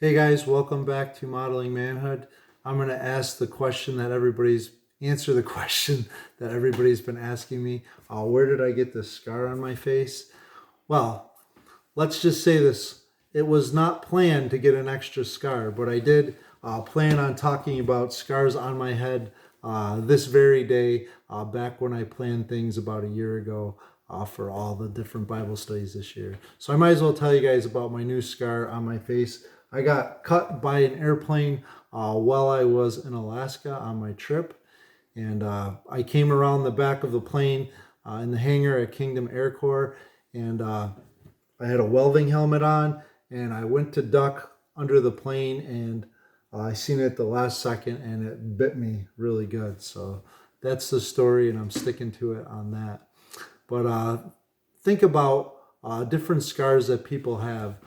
Hey guys, welcome back to Modeling Manhood. I'm going to answer the question that everybody's been asking me. Where did I get this scar on my face? Well, let's just say this. It was not planned to get an extra scar, but I did plan on talking about scars on my head this very day, back when I planned things about a year ago for all the different Bible studies this year. So I might as well tell you guys about my new scar on my face. I got cut by an airplane while I was in Alaska on my trip. And I came around the back of the plane in the hangar at Kingdom Air Corps. And I had a welding helmet on. And I went to duck under the plane. And I seen it at the last second. And it bit me really good. So that's the story. And I'm sticking to it on that. But think about different scars that people have.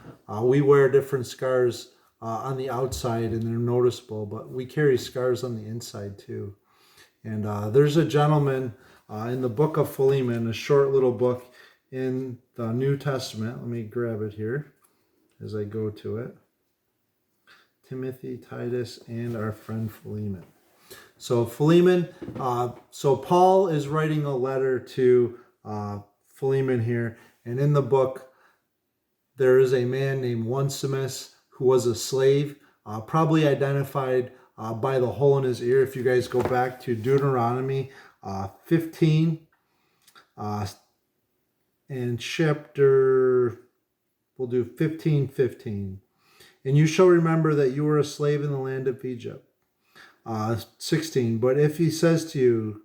We wear different scars on the outside and they're noticeable, but we carry scars on the inside too. And there's a gentleman in the book of Philemon, a short little book in the New Testament. Let me grab it here as I go to it. Timothy, Titus, and our friend Philemon. So Philemon, so Paul is writing a letter to Philemon here. And in the book, there is a man named Onesimus who was a slave, probably identified by the hole in his ear. If you guys go back to Deuteronomy 15 and chapter, we'll do 15:15. And you shall remember that you were a slave in the land of Egypt. 16, but if he says to you,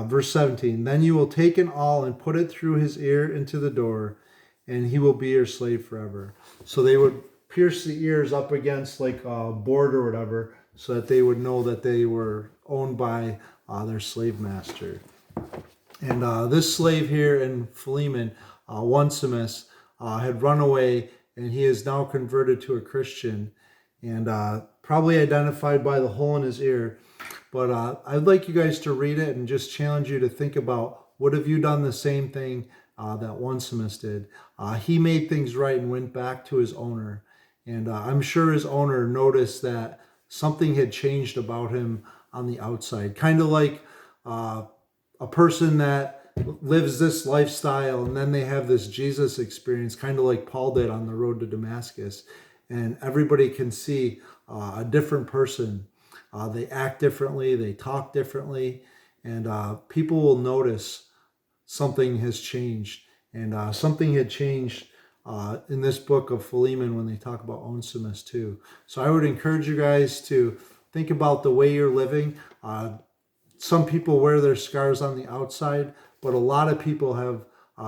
verse 17, then you will take an awl and put it through his ear into the door, and he will be your slave forever. So they would pierce the ears up against like a board or whatever, so that they would know that they were owned by their slave master. And this slave here in Philemon, Onesimus, had run away, and he is now converted to a Christian, and probably identified by the hole in his ear. But I'd like you guys to read it and just challenge you to think about, what have you done the same thing that Onesimus did? He made things right and went back to his owner. And I'm sure his owner noticed that something had changed about him on the outside. Kind of like a person that lives this lifestyle and then they have this Jesus experience, kind of like Paul did on the road to Damascus. And everybody can see a different person. They act differently, they talk differently, and people will notice something has changed. And something had changed in this book of Philemon when they talk about Onesimus too. So I would encourage you guys to think about the way you're living. Some people wear their scars on the outside, but a lot of people have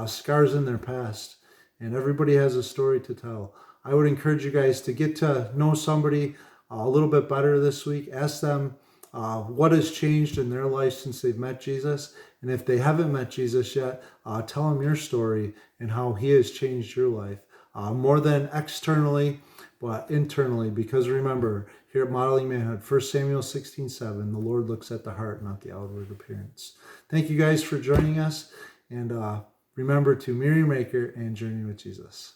scars in their past, and everybody has a story to tell. I would encourage you guys to get to know somebody a little bit better this week. Ask them what has changed in their life since they've met Jesus. And if they haven't met Jesus yet, tell them your story and how he has changed your life. More than externally, but internally. Because remember, here at Modeling Manhood, 1 Samuel 16:7, the Lord looks at the heart, not the outward appearance. Thank you guys for joining us. And remember to mirror your maker and journey with Jesus.